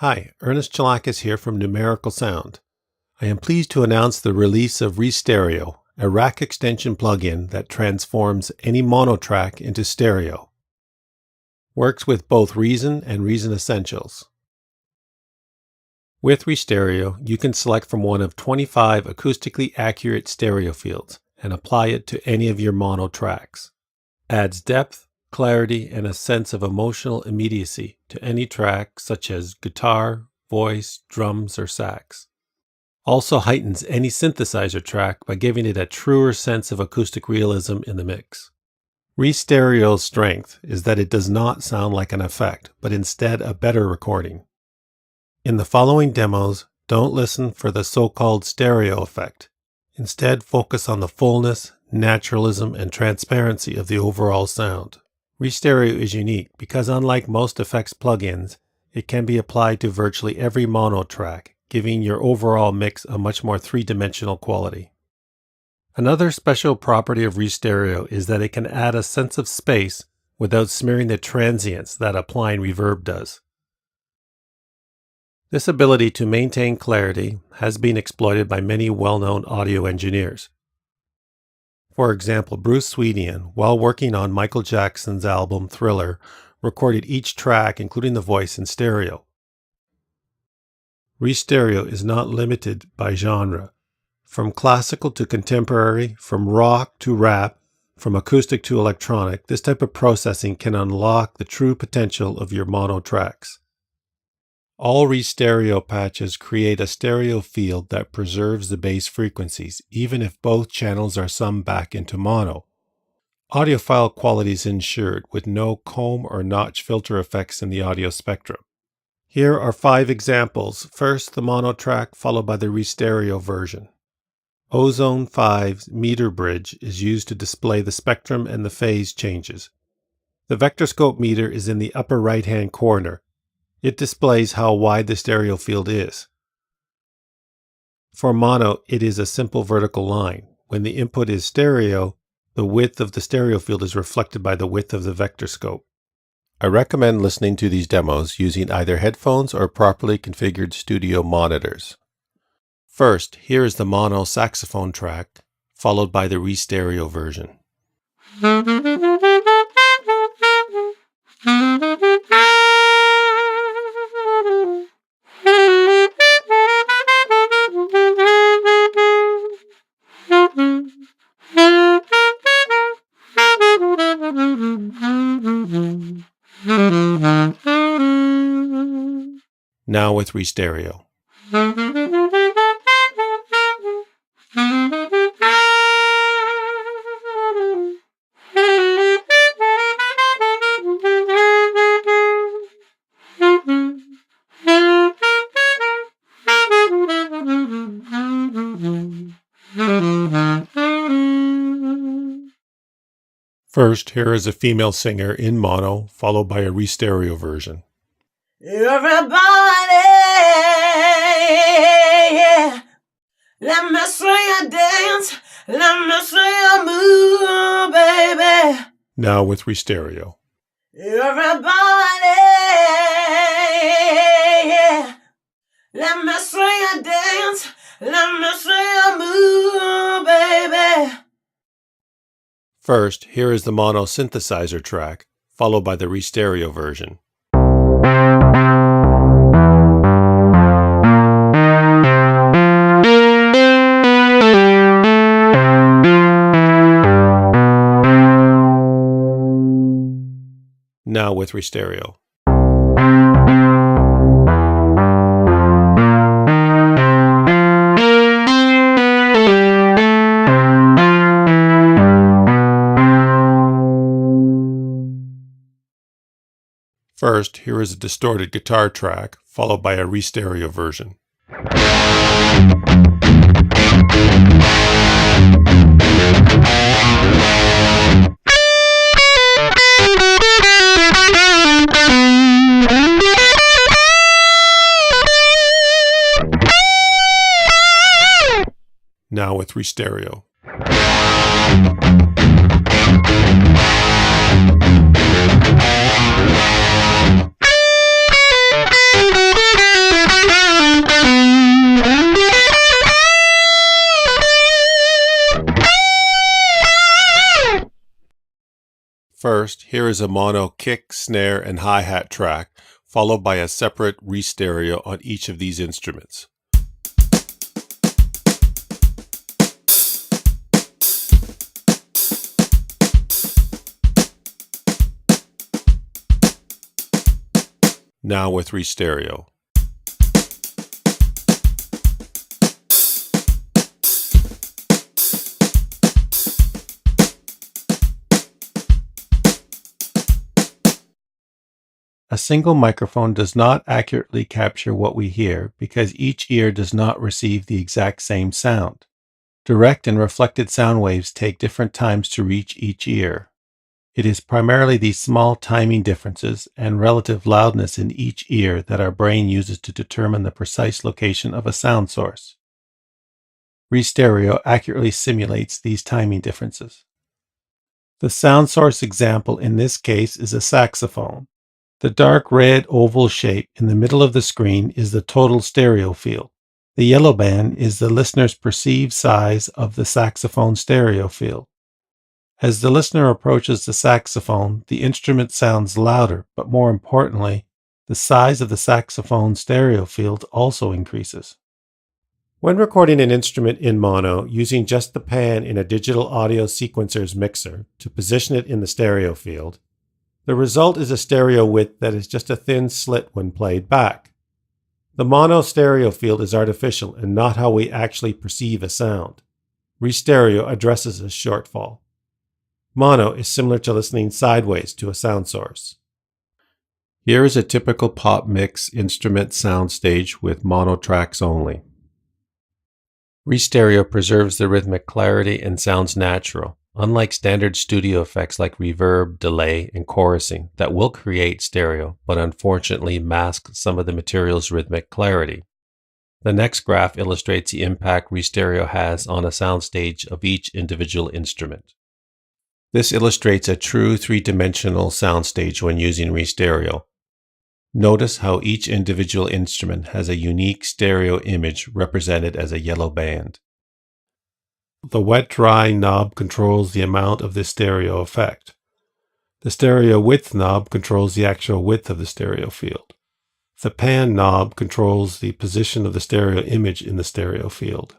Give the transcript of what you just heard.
Hi, Ernest Chalakis here from Numerical Sound. I am pleased to announce the release of ReStereo, a rack extension plugin that transforms any mono track into stereo. Works with both Reason and Reason Essentials. With ReStereo, you can select from one of 25 acoustically accurate stereo fields and apply it to any of your mono tracks. Adds depth, clarity, and a sense of emotional immediacy to any track such as guitar, voice, drums, or sax. Also heightens any synthesizer track by giving it a truer sense of acoustic realism in the mix. ReStereo's strength is that it does not sound like an effect, but instead a better recording. In the following demos, don't listen for the so-called stereo effect. Instead, focus on the fullness, naturalism, and transparency of the overall sound. ReStereo is unique because unlike most effects plugins, it can be applied to virtually every mono track, giving your overall mix a much more three-dimensional quality. Another special property of ReStereo is that it can add a sense of space without smearing the transients that applying reverb does. This ability to maintain clarity has been exploited by many well-known audio engineers. For example, Bruce Swedian, while working on Michael Jackson's album Thriller, recorded each track, including the voice, in stereo. ReStereo is not limited by genre. From classical to contemporary, from rock to rap, from acoustic to electronic, this type of processing can unlock the true potential of your mono tracks. All ReStereo patches create a stereo field that preserves the bass frequencies, even if both channels are summed back into mono. Audiophile quality is ensured with no comb or notch filter effects in the audio spectrum. Here are 5 examples. First, the mono track, followed by the ReStereo version. Ozone 5's meter bridge is used to display the spectrum and the phase changes. The vectorscope meter is in the upper right-hand corner. It displays how wide the stereo field is. For mono, it is a simple vertical line. When the input is stereo, the width of the stereo field is reflected by the width of the vectorscope. I recommend listening to these demos using either headphones or properly configured studio monitors. First, here is the mono saxophone track, followed by the ReStereo version. Now with ReStereo. First, here is a female singer in mono, followed by a ReStereo version. Everybody, yeah. Let me see you dance, let me see you move, baby. Now with ReStereo. Everybody, yeah. Let me see you dance, let me see you move, baby. First, here is the mono synthesizer track, followed by the ReStereo version. Now with ReStereo. First, here is a distorted guitar track, followed by a ReStereo version. Now with ReStereo. First, here is a mono kick, snare, and hi-hat track, followed by a separate ReStereo on each of these instruments. Now with ReStereo. A single microphone does not accurately capture what we hear because each ear does not receive the exact same sound. Direct and reflected sound waves take different times to reach each ear. It is primarily these small timing differences and relative loudness in each ear that our brain uses to determine the precise location of a sound source. ReStereo accurately simulates these timing differences. The sound source example in this case is a saxophone. The dark red oval shape in the middle of the screen is the total stereo field. The yellow band is the listener's perceived size of the saxophone stereo field. As the listener approaches the saxophone, the instrument sounds louder, but more importantly, the size of the saxophone stereo field also increases. When recording an instrument in mono, using just the pan in a digital audio sequencer's mixer to position it in the stereo field, the result is a stereo width that is just a thin slit when played back. The mono stereo field is artificial and not how we actually perceive a sound. ReStereo addresses this shortfall. Mono is similar to listening sideways to a sound source. Here is a typical pop mix instrument soundstage with mono tracks only. ReStereo preserves the rhythmic clarity and sounds natural, unlike standard studio effects like reverb, delay, and chorusing that will create stereo but unfortunately mask some of the material's rhythmic clarity. The next graph illustrates the impact ReStereo has on a soundstage of each individual instrument. This illustrates a true three-dimensional soundstage when using ReStereo. Notice how each individual instrument has a unique stereo image represented as a yellow band. The wet-dry knob controls the amount of this stereo effect. The stereo width knob controls the actual width of the stereo field. The pan knob controls the position of the stereo image in the stereo field.